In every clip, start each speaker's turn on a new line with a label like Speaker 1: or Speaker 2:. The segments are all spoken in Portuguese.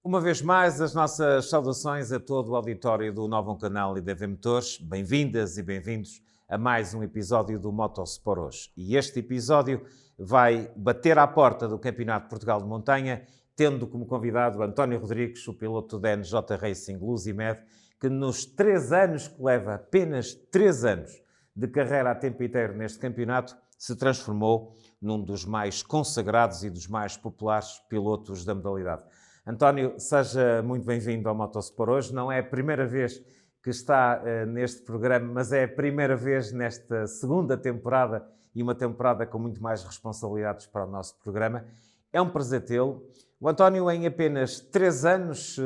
Speaker 1: Uma vez mais, as nossas saudações a todo o auditório do Novo Canal e da EV Motores. Bem-vindas e bem-vindos a mais um episódio do Motosport hoje. E este episódio vai bater à porta do Campeonato de Portugal de Montanha, tendo como convidado António Rodrigues, o piloto da NJ Racing Luzimed, que nos 3 anos que leva, apenas 3 anos de carreira a tempo inteiro neste campeonato, se transformou num dos mais consagrados e dos mais populares pilotos da modalidade. António, seja muito bem-vindo ao Motosport hoje. Não é a primeira vez que está neste programa, mas é a primeira vez nesta segunda temporada e uma temporada com muito mais responsabilidades para o nosso programa. É um prazer tê-lo. O António, em apenas 3 anos,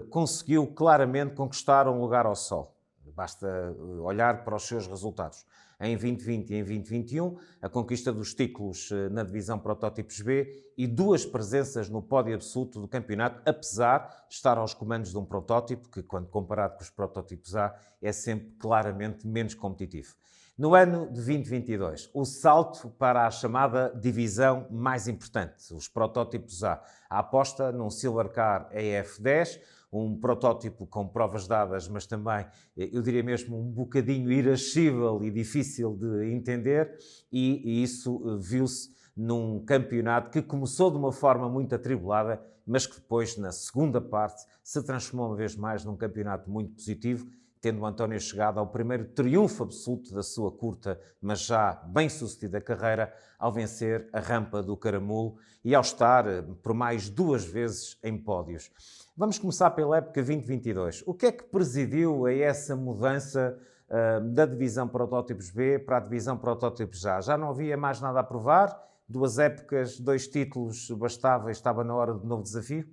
Speaker 1: conseguiu claramente conquistar um lugar ao sol. Basta olhar para os seus resultados. Em 2020 e em 2021, a conquista dos títulos na divisão Protótipos B e 2 presenças no pódio absoluto do campeonato, apesar de estar aos comandos de um protótipo que, quando comparado com os protótipos A, é sempre claramente menos competitivo. No ano de 2022, o salto para a chamada divisão mais importante, os protótipos A. A aposta num Silvercar EF10, um protótipo com provas dadas, mas também, eu diria mesmo, um bocadinho irascível e difícil de entender, e isso viu-se num campeonato que começou de uma forma muito atribulada, mas que depois, na segunda parte, se transformou uma vez mais num campeonato muito positivo, tendo o António chegado ao primeiro triunfo absoluto da sua curta, mas já bem-sucedida carreira, ao vencer a rampa do Caramulo e ao estar por mais 2 vezes em pódios. Vamos começar pela época 2022. O que é que presidiu a essa mudança da divisão Protótipos B para a divisão Protótipos A? Já não havia mais nada a provar? 2 épocas, 2 títulos bastava e estava na hora de novo desafio?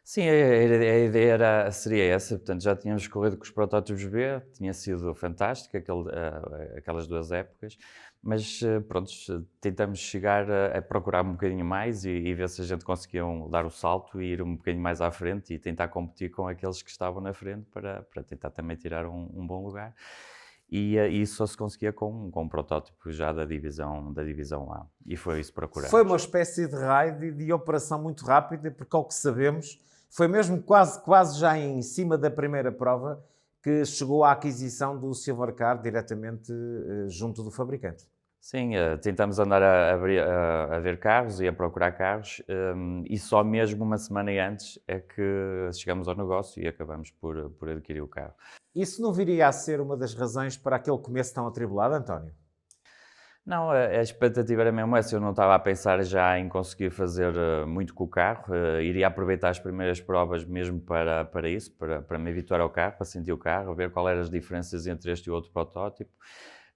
Speaker 2: Sim, a ideia seria essa, portanto já tínhamos corrido com os protótipos B, tinha sido fantástico aquelas 2 épocas, mas pronto, tentamos chegar a procurar um bocadinho mais e ver se a gente conseguia dar o salto e ir um bocadinho mais à frente e tentar competir com aqueles que estavam na frente para tentar também tirar um bom lugar. E isso só se conseguia com um protótipo já da divisão A, e foi isso que procuramos.
Speaker 1: Foi uma espécie de raid de operação muito rápida, porque ao que sabemos, foi mesmo quase já em cima da primeira prova que chegou à aquisição do Silvercar diretamente junto do fabricante.
Speaker 2: Sim, tentamos andar a ver carros e a procurar carros, e só mesmo uma semana antes é que chegamos ao negócio e acabamos por adquirir o carro.
Speaker 1: Isso não viria a ser uma das razões para aquele começo tão atribulado, António?
Speaker 2: Não, a expectativa era mesmo essa, eu não estava a pensar já em conseguir fazer muito com o carro, iria aproveitar as primeiras provas mesmo para isso, para me habituar ao carro, para sentir o carro, ver quais eram as diferenças entre este e o outro protótipo.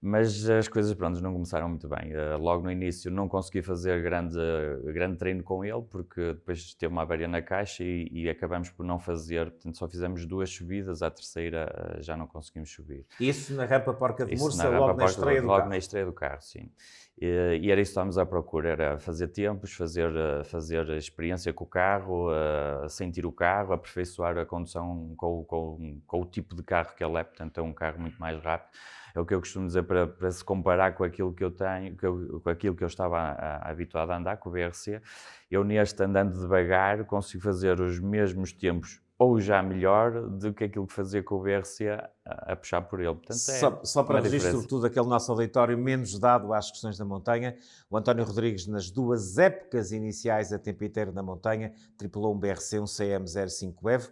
Speaker 2: Mas as coisas, pronto, não começaram muito bem. Logo no início não consegui fazer grande treino com ele, porque depois teve uma avaria na caixa e acabamos por não fazer. Portanto, só fizemos 2 subidas, à terceira já não conseguimos subir.
Speaker 1: Isso na rampa Porca de Mursa,
Speaker 2: logo
Speaker 1: na estreia do carro?
Speaker 2: Logo na estreia do carro, sim. E era isso que estávamos à procura, era fazer tempos, fazer experiência com o carro, sentir o carro, aperfeiçoar a condução com o tipo de carro que ele é, portanto é um carro muito mais rápido. É o que eu costumo dizer para se comparar com aquilo que eu tenho, com aquilo que eu estava habituado a andar, com o VRC. Eu neste, andando devagar, consigo fazer os mesmos tempos ou já melhor do que aquilo que fazia com o VRC a puxar por ele. Portanto,
Speaker 1: só para registro, sobretudo aquele nosso auditório menos dado às questões da montanha, o António Rodrigues, nas 2 épocas iniciais a tempo inteiro na montanha, tripulou um BRC, um CM05 EVO,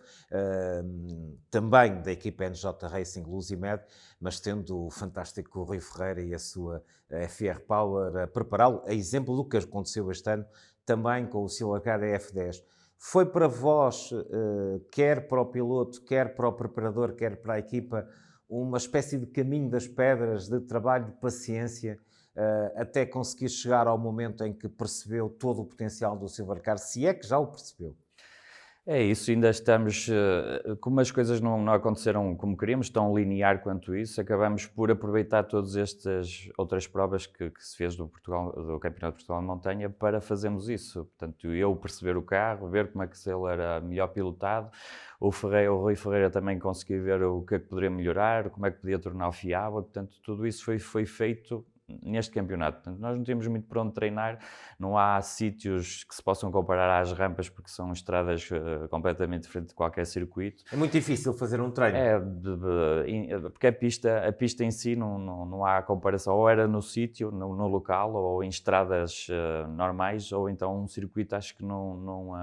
Speaker 1: também da equipa NJ Racing Luzimed, mas tendo o fantástico Rui Ferreira e a sua FR Power a prepará-lo, a exemplo do que aconteceu este ano, também com o Silvercar EF10. Foi para vós, quer para o piloto, quer para o preparador, quer para a equipa, uma espécie de caminho das pedras, de trabalho, de paciência, até conseguir chegar ao momento em que percebeu todo o potencial do Silvercar, se é que já o percebeu?
Speaker 2: É isso, ainda estamos, como as coisas não aconteceram como queríamos, tão linear quanto isso, acabamos por aproveitar todas estas outras provas que se fez do Campeonato de Portugal de Montanha para fazermos isso. Portanto, eu perceber o carro, ver como é que ele era melhor pilotado, o Rui Ferreira também conseguir ver o que é que poderia melhorar, como é que podia torná-lo fiável, portanto, tudo isso foi feito neste campeonato. Portanto, nós não temos muito para onde treinar, não há sítios que se possam comparar às rampas, porque são estradas completamente diferentes de qualquer circuito.
Speaker 1: É muito difícil fazer um treino.
Speaker 2: Porque a pista em si não há comparação, ou era no sítio, no local, ou em estradas normais, ou então um circuito acho que não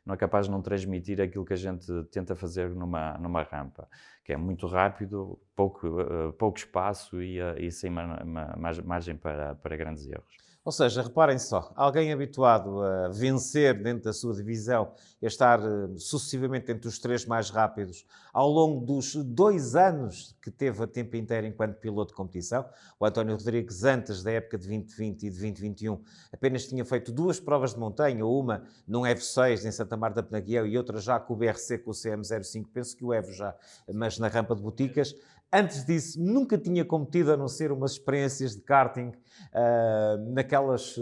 Speaker 2: é capaz de não transmitir aquilo que a gente tenta fazer numa rampa, que é muito rápido, pouco espaço e sem margem para grandes erros.
Speaker 1: Ou seja, reparem só, alguém habituado a vencer dentro da sua divisão e a estar sucessivamente entre os 3 mais rápidos ao longo dos 2 anos que teve a tempo inteiro enquanto piloto de competição, o António Rodrigues, antes da época de 2020 e de 2021, apenas tinha feito 2 provas de montanha, uma num Evo 6 em Santa Marta de Penaguiel e outra já com o BRC, com o CM05, penso que o Evo já, mas na rampa de Boticas. Antes disso, nunca tinha competido a não ser umas experiências de karting naqueles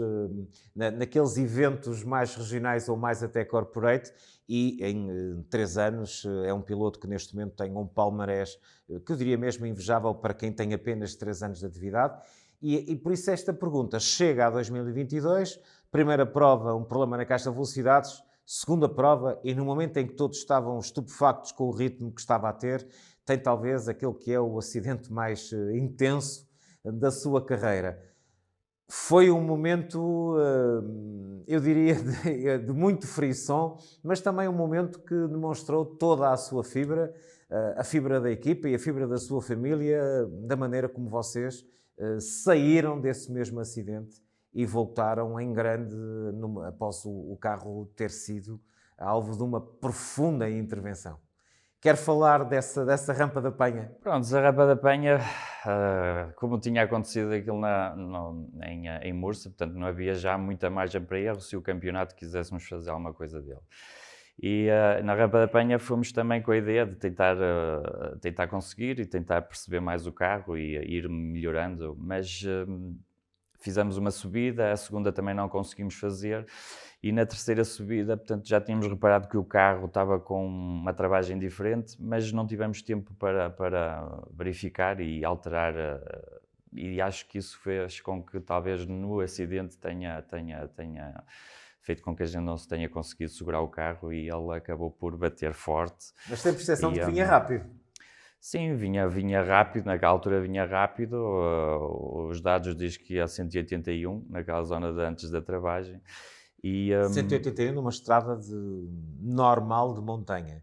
Speaker 1: eventos mais regionais ou mais até corporate, e em 3 anos é um piloto que neste momento tem um palmarés que eu diria mesmo invejável para quem tem apenas 3 anos de atividade. E por isso esta pergunta chega a 2022, primeira prova, um problema na caixa de velocidades, segunda prova, e no momento em que todos estavam estupefactos com o ritmo que estava a ter, tem talvez aquele que é o acidente mais intenso da sua carreira. Foi um momento, eu diria, de muito frisson, mas também um momento que demonstrou toda a sua fibra, a fibra da equipa e a fibra da sua família, da maneira como vocês saíram desse mesmo acidente e voltaram em grande após o carro ter sido alvo de uma profunda intervenção. Quero falar dessa rampa da Penha.
Speaker 2: Pronto, a rampa da Penha, como tinha acontecido aquilo em Mursa, portanto não havia já muita margem para erro se o campeonato quiséssemos fazer alguma coisa dele. E na rampa da Penha fomos também com a ideia de tentar conseguir e tentar perceber mais o carro e ir melhorando, mas fizemos uma subida, a segunda também não conseguimos fazer. E na terceira subida, portanto, já tínhamos reparado que o carro estava com uma travagem diferente, mas não tivemos tempo para verificar e alterar. E acho que isso fez com que talvez no acidente tenha feito com que a gente não se tenha conseguido segurar o carro e ele acabou por bater forte.
Speaker 1: Mas tem percepção de que vinha rápido.
Speaker 2: Sim, vinha rápido, naquela altura vinha rápido. Os dados dizem que ia a 181, naquela zona de antes da travagem.
Speaker 1: 181 numa estrada normal de montanha.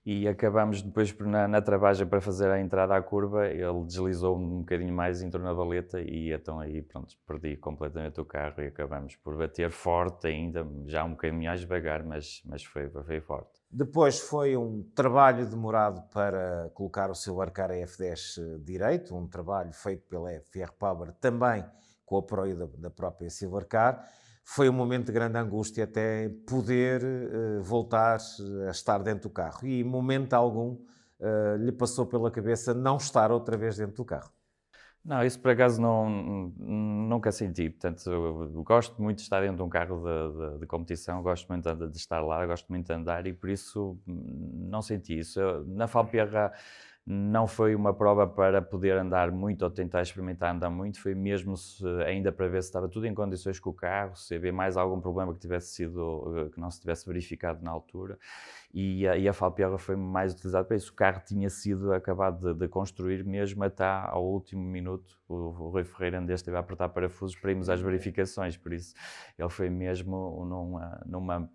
Speaker 2: E acabamos depois na travagem para fazer a entrada à curva, ele deslizou um bocadinho mais, entrou na valeta e então aí pronto, perdi completamente o carro e acabamos por bater forte ainda, já um bocadinho mais devagar, mas foi forte.
Speaker 1: Depois foi um trabalho demorado para colocar o Silver Car F10 direito, um trabalho feito pela FR Power também com o apoio da própria Silver Car. Foi um momento de grande angústia até poder voltar a estar dentro do carro. E em momento algum lhe passou pela cabeça não estar outra vez dentro do carro.
Speaker 2: Não, isso por acaso nunca senti. Portanto, eu gosto muito de estar dentro de um carro de competição, gosto muito de estar lá, gosto muito de andar e por isso não senti isso. Na Falperra não foi uma prova para poder andar muito ou tentar experimentar andar muito, foi mesmo ainda para ver se estava tudo em condições com o carro, se havia mais algum problema que que não se tivesse verificado na altura. E a Falperra foi mais utilizada para isso. O carro tinha sido acabado de construir mesmo até ao último minuto. O Rui Ferreira ainda esteve a apertar parafusos para irmos às verificações, por isso ele foi mesmo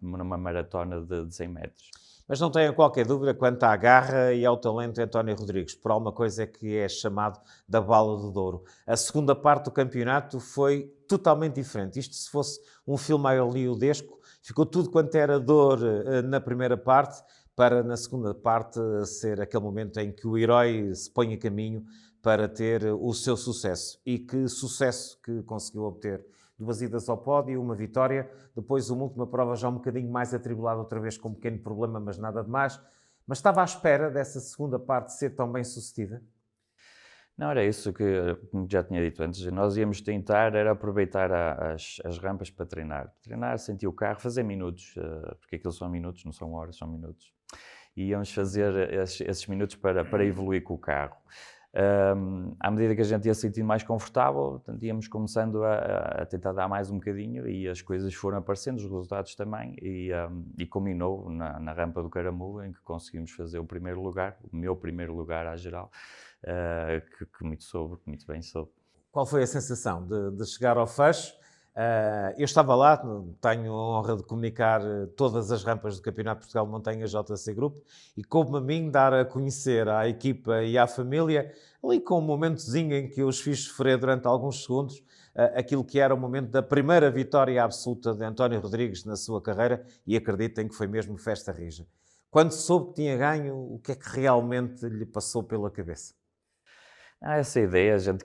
Speaker 2: numa maratona de 100 metros.
Speaker 1: Mas não tenham qualquer dúvida quanto à garra e ao talento de António Rodrigues, por alguma coisa que é chamado da bala do Douro. A segunda parte do campeonato foi totalmente diferente. Isto, se fosse um filme hollywoodesco, ficou tudo quanto era dor na primeira parte, para na segunda parte ser aquele momento em que o herói se põe a caminho para ter o seu sucesso. E que sucesso que conseguiu obter. 2 idas ao pódio, uma vitória, depois uma última prova já um bocadinho mais atribulada, outra vez com um pequeno problema, mas nada de mais. Mas estava à espera dessa segunda parte ser tão bem sucedida?
Speaker 2: Não, era isso que, como já tinha dito antes, nós íamos tentar era aproveitar as rampas para treinar. Treinar, sentir o carro, fazer minutos, porque aquilo são minutos, não são horas, são minutos. E íamos fazer esses minutos para evoluir com o carro. À medida que a gente ia se sentindo mais confortável, portanto, íamos começando a tentar dar mais um bocadinho e as coisas foram aparecendo, os resultados também, e culminou na rampa do Caramulo, em que conseguimos fazer o primeiro lugar, o meu primeiro lugar à geral, que muito bem soube.
Speaker 1: Qual foi a sensação de chegar ao fecho? Eu estava lá, tenho a honra de comunicar todas as rampas do Campeonato de Portugal de Montanha JC Group e coube-me a mim dar a conhecer à equipa e à família, ali com um momentozinho em que eu os fiz sofrer durante alguns segundos, aquilo que era o momento da primeira vitória absoluta de António Rodrigues na sua carreira, e acreditem que foi mesmo festa rija. Quando soube que tinha ganho, o que é que realmente lhe passou pela cabeça?
Speaker 2: Essa ideia, a gente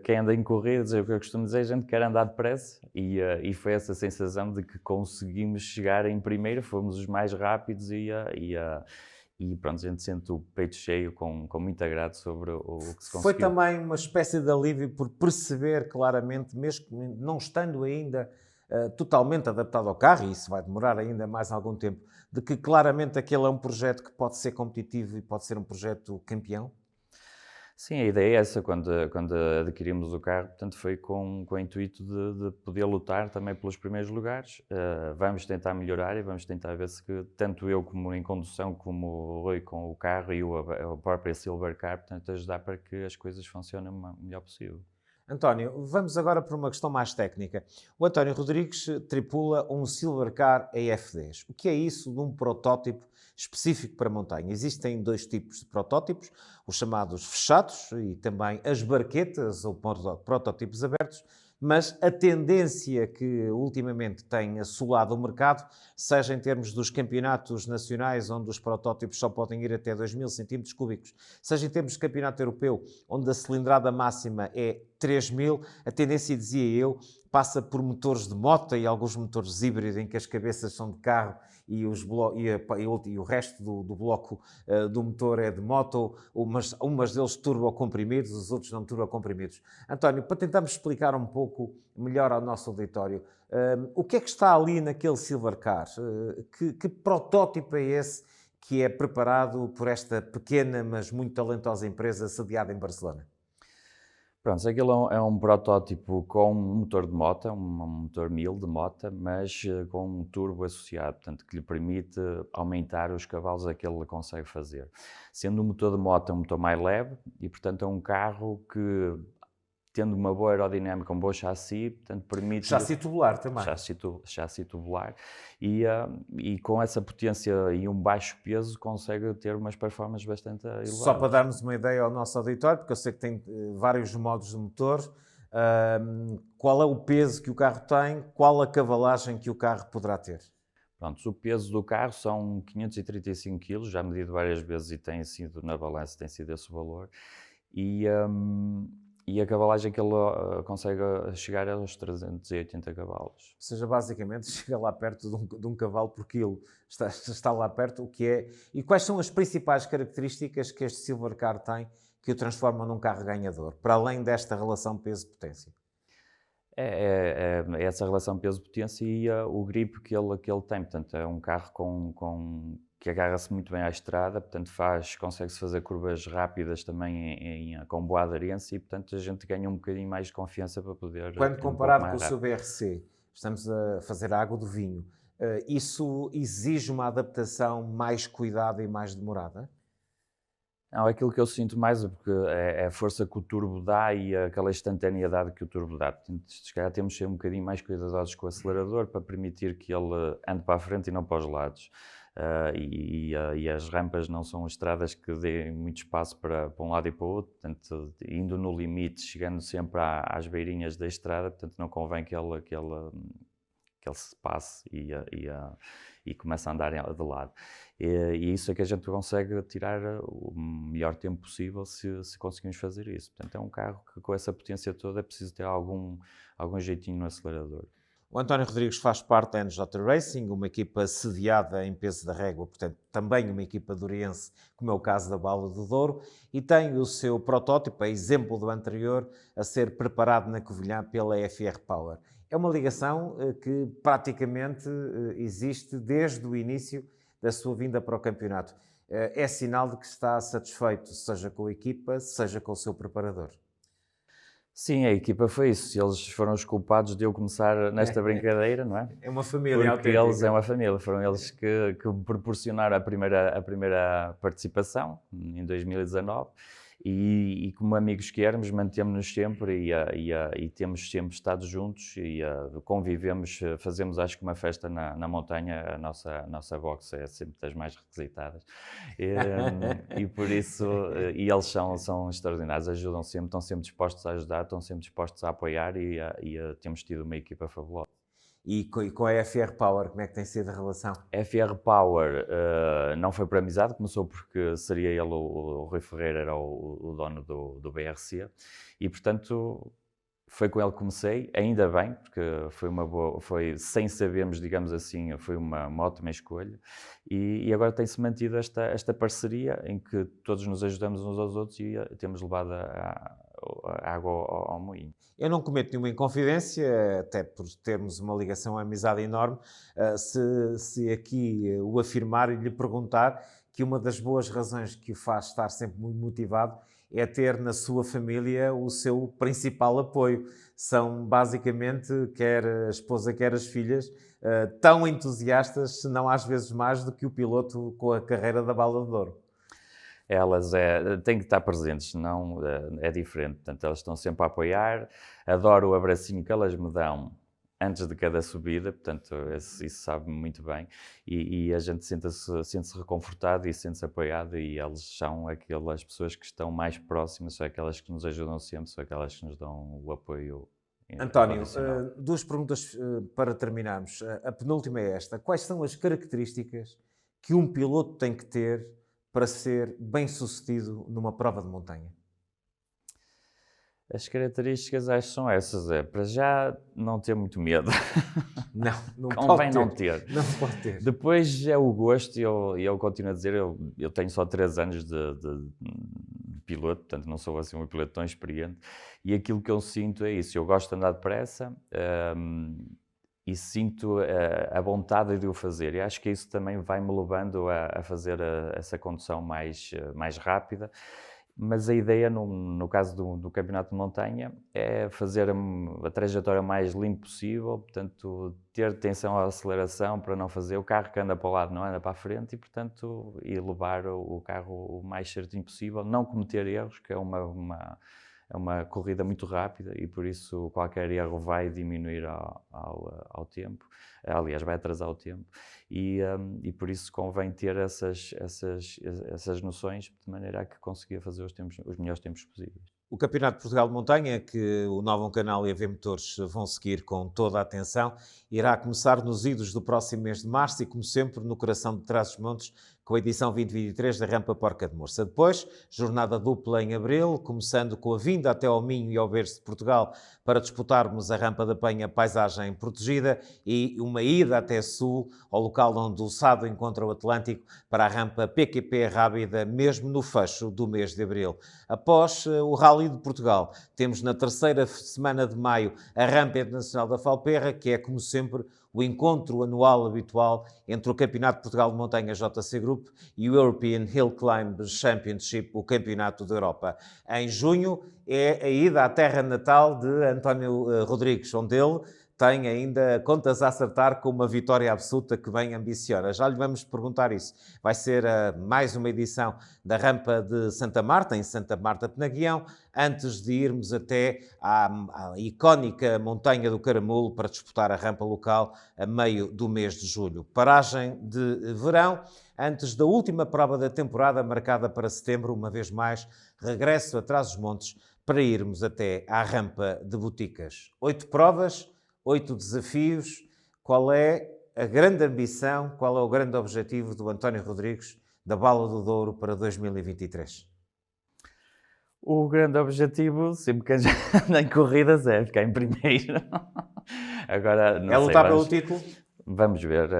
Speaker 2: quem anda em corridas, é o que eu costumo dizer, a gente quer andar depressa e foi essa sensação de que conseguimos chegar em primeiro, fomos os mais rápidos e pronto, a gente sente o peito cheio com muito agrado sobre o que se conseguiu.
Speaker 1: Foi também uma espécie de alívio por perceber claramente, mesmo não estando ainda totalmente adaptado ao carro, e isso vai demorar ainda mais algum tempo, de que claramente aquele é um projeto que pode ser competitivo e pode ser um projeto campeão?
Speaker 2: Sim, a ideia é essa, quando adquirimos o carro, portanto, foi com o intuito de poder lutar também pelos primeiros lugares. Vamos tentar melhorar e vamos tentar ver se que, tanto eu como em condução, como o Rui com o carro e a própria Silver Car, portanto, ajudar para que as coisas funcionem o melhor possível.
Speaker 1: António, vamos agora para uma questão mais técnica. O António Rodrigues tripula um Silvercar EF10. O que é isso de um protótipo específico para montanha? Existem dois tipos de protótipos, os chamados fechados e também as barquetas ou protótipos abertos, mas a tendência que ultimamente tem assolado o mercado, seja em termos dos campeonatos nacionais, onde os protótipos só podem ir até 2.000 cm3, seja em termos de campeonato europeu, onde a cilindrada máxima é 3.000, a tendência, dizia eu, passa por motores de moto e alguns motores híbridos em que as cabeças são de carro e o resto do bloco do motor é de moto, umas deles turbocomprimidos, os outros não turbocomprimidos. António, para tentarmos explicar um pouco melhor ao nosso auditório, o que é que está ali naquele Silvercar? Que protótipo é esse que é preparado por esta pequena, mas muito talentosa empresa sediada em Barcelona?
Speaker 2: Pronto, aquilo é um protótipo com um motor de moto, um motor 1000 de moto, mas com um turbo associado, portanto, que lhe permite aumentar os cavalos a que ele consegue fazer. Sendo um motor de moto um motor mais leve e, portanto, é um carro que, tendo uma boa aerodinâmica, um bom chassi, portanto, permite...
Speaker 1: Chassi tubular também.
Speaker 2: Chassi tubular. E com essa potência e um baixo peso, consegue ter umas performances bastante elevadas.
Speaker 1: Só para darmos uma ideia ao nosso auditório, porque eu sei que tem vários modos de motor, qual é o peso que o carro tem, qual a cavalagem que o carro poderá ter?
Speaker 2: Pronto, o peso do carro são 535 kg, já medido várias vezes e tem sido, na balança, tem sido esse o valor. E a cavalagem que ele consegue chegar é aos 380 cavalos.
Speaker 1: Ou seja, basicamente chega lá perto de um cavalo por quilo. Está lá perto, o que é... E quais são as principais características que este Silvercar tem que o transformam num carro ganhador, para além desta relação peso-potência?
Speaker 2: É essa relação peso-potência e o grip que ele tem. Portanto, é um carro que agarra-se muito bem à estrada, portanto consegue-se fazer curvas rápidas também com boa aderência e, portanto, a gente ganha um bocadinho mais de confiança para poder...
Speaker 1: Quando comparado com o seu BRC, estamos a fazer a água do vinho, isso exige uma adaptação mais cuidada e mais demorada?
Speaker 2: Não, aquilo que eu sinto mais é porque é a força que o turbo dá e aquela instantaneidade que o turbo dá. Portanto, se calhar temos de ser um bocadinho mais cuidadosos com o acelerador para permitir que ele ande para a frente e não para os lados. E as rampas não são estradas que dêem muito espaço para um lado e para o outro, portanto, indo no limite, chegando sempre às beirinhas da estrada, portanto, não convém que ele se passe e comece a andar de lado. E isso é que a gente consegue tirar o melhor tempo possível se conseguimos fazer isso. Portanto, é um carro que com essa potência toda é preciso ter algum jeitinho no acelerador.
Speaker 1: O António Rodrigues faz parte da NJ Racing, uma equipa sediada em Peso da Régua, portanto, também uma equipa duriense, como é o caso da Bala do Douro, e tem o seu protótipo, a exemplo do anterior, a ser preparado na Covilhã pela FR Power. É uma ligação que praticamente existe desde o início da sua vinda para o campeonato. é sinal de que está satisfeito, seja com a equipa, seja com o seu preparador.
Speaker 2: Sim, a equipa foi isso. Eles foram os culpados de eu começar nesta brincadeira, não é?
Speaker 1: É uma família
Speaker 2: Porque
Speaker 1: autêntica.
Speaker 2: eles é uma família, foram eles que me proporcionaram a primeira participação em 2019 e como amigos que éramos, mantemos-nos sempre e temos sempre estado juntos e convivemos, fazemos acho que uma festa na montanha, a nossa box é sempre das mais requisitadas e por isso, e eles são extraordinários, ajudam sempre, estão sempre dispostos a ajudar, estão sempre dispostos a apoiar e temos tido uma equipa fabulosa.
Speaker 1: E com a FR Power, como é que tem sido a relação?
Speaker 2: FR Power não foi por amizade, começou porque seria ele, o Rui Ferreira era o dono do BRC e portanto foi com ele que comecei, ainda bem, porque foi sem sabermos, digamos assim, foi uma ótima escolha e agora tem-se mantido esta parceria em que todos nos ajudamos uns aos outros e temos levado a água ao moinho.
Speaker 1: Eu não cometo nenhuma inconfidência, até por termos uma ligação, uma amizade enorme, se aqui o afirmar e lhe perguntar que uma das boas razões que o faz estar sempre muito motivado é ter na sua família o seu principal apoio. São basicamente, quer a esposa, quer as filhas, tão entusiastas, se não às vezes mais, do que o piloto com a carreira da Bala de Ouro.
Speaker 2: Elas têm que estar presentes, senão é diferente. Portanto, elas estão sempre a apoiar. Adoro o abracinho que elas me dão antes de cada subida, portanto, isso sabe muito bem. E a gente sente-se reconfortado e sente-se apoiado e eles são aquelas pessoas que estão mais próximas, são aquelas que nos ajudam sempre, são aquelas que nos dão o apoio.
Speaker 1: António, duas perguntas para terminarmos. A penúltima é esta. Quais são as características que um piloto tem que ter para ser bem-sucedido numa prova de montanha?
Speaker 2: As características acho que são essas, para já não ter muito medo.
Speaker 1: Não
Speaker 2: Convém
Speaker 1: pode ter.
Speaker 2: não ter.
Speaker 1: Não pode ter.
Speaker 2: Depois é o gosto e eu continuo a dizer, eu tenho só 3 anos de piloto, portanto não sou assim um piloto tão experiente e aquilo que eu sinto é isso, eu gosto de andar depressa e sinto a vontade de o fazer e acho que isso também vai-me levando a fazer essa condução mais rápida. Mas a ideia, no caso do campeonato de montanha, é fazer a trajetória mais limpa possível, portanto, ter atenção à aceleração para não fazer o carro que anda para o lado, não anda para a frente e, portanto, levar o carro o mais certinho possível, não cometer erros, que é uma corrida muito rápida e, por isso, qualquer erro vai diminuir ao tempo. Aliás, vai atrasar o tempo e por isso convém ter essas noções de maneira a que consiga fazer os melhores tempos possíveis.
Speaker 1: O Campeonato de Portugal de Montanha, que o Novo Canal e a AV Motores vão seguir com toda a atenção, irá começar nos idos do próximo mês de março e, como sempre, no coração de Trás-os-Montes, com a edição 2023 da Rampa Porca de Morça. Depois, jornada dupla em abril, começando com a vinda até ao Minho e ao Berço de Portugal para disputarmos a Rampa da Penha Paisagem Protegida e uma ida até Sul, ao local onde o Sado encontra o Atlântico, para a Rampa PQP Rábida, mesmo no fecho do mês de abril. Após o Rally de Portugal, temos na terceira semana de maio a Rampa Internacional da Falperra, que é, como sempre, o encontro anual habitual entre o Campeonato de Portugal de Montanha JC Group e o European Hill Climb Championship, o Campeonato da Europa. Em junho é a ida à terra natal de António Rodrigues, onde ele tem ainda contas a acertar com uma vitória absoluta que bem ambiciona. Já lhe vamos perguntar isso. Vai ser mais uma edição da Rampa de Santa Marta, em Santa Marta Penaguião, antes de irmos até à icónica Montanha do Caramulo para disputar a rampa local a meio do mês de julho. Paragem de verão, antes da última prova da temporada, marcada para setembro, uma vez mais, regresso a Trás-os-Montes para irmos até à Rampa de Boticas. 8 provas, 8 desafios. Qual é a grande ambição, qual é o grande objetivo do António Rodrigues da Bala do Douro para 2023?
Speaker 2: O grande objetivo, sempre que anda em corridas, é ficar em primeiro. Agora, não
Speaker 1: é
Speaker 2: sei,
Speaker 1: lutar pelo título?
Speaker 2: Vamos ver,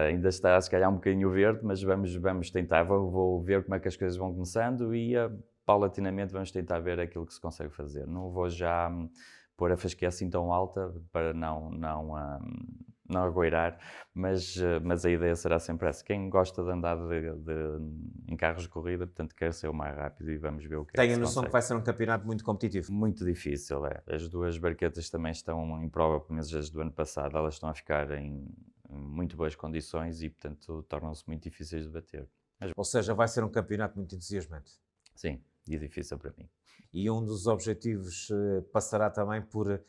Speaker 2: ainda está se calhar um bocadinho verde, mas vamos tentar, vou ver como é que as coisas vão começando e paulatinamente vamos tentar ver aquilo que se consegue fazer. Não vou já pôr a fasquia assim tão alta para não agoirar, mas a ideia será sempre essa. Quem gosta de andar em carros de corrida, portanto, quer ser o mais rápido e vamos ver o que é que
Speaker 1: Tenho a
Speaker 2: se
Speaker 1: noção
Speaker 2: consegue.
Speaker 1: que vai ser um campeonato muito competitivo.
Speaker 2: Muito difícil, é. As duas barquetas também estão em prova, pelo menos as do ano passado, elas estão a ficar em muito boas condições e, portanto, tornam-se muito difíceis de bater. Mas,
Speaker 1: Ou seja, vai ser um campeonato muito entusiasmante.
Speaker 2: sim, e difícil para mim.
Speaker 1: E um dos objetivos passará também por,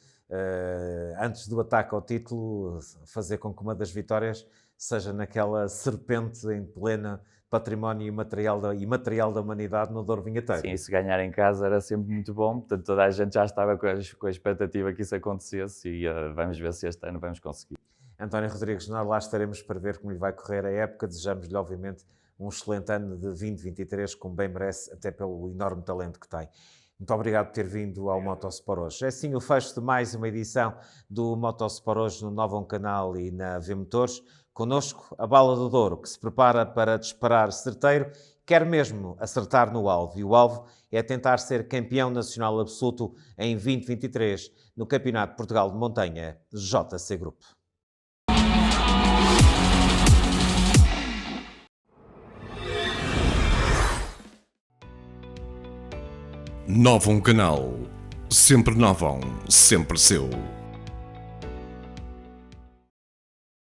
Speaker 1: antes do ataque ao título, fazer com que uma das vitórias seja naquela serpente em plena património imaterial da humanidade no Douro Vinheteiro.
Speaker 2: Sim, e se ganhar em casa era sempre muito bom, portanto toda a gente já estava com a expectativa que isso acontecesse e vamos ver se este ano vamos conseguir.
Speaker 1: António Rodrigues, nós lá estaremos para ver como lhe vai correr a época. Desejamos-lhe, obviamente, um excelente ano de 2023, como bem merece, até pelo enorme talento que tem. Muito obrigado por ter vindo ao Motosport hoje. É assim o fecho de mais uma edição do Motosport hoje no Novum Canal e na V-Motores. Connosco, a Bala do Douro, que se prepara para disparar certeiro, quer mesmo acertar no alvo. E o alvo é tentar ser campeão nacional absoluto em 2023 no Campeonato de Portugal de Montanha JC Group.
Speaker 3: Novum Canal. Sempre Novum, sempre seu.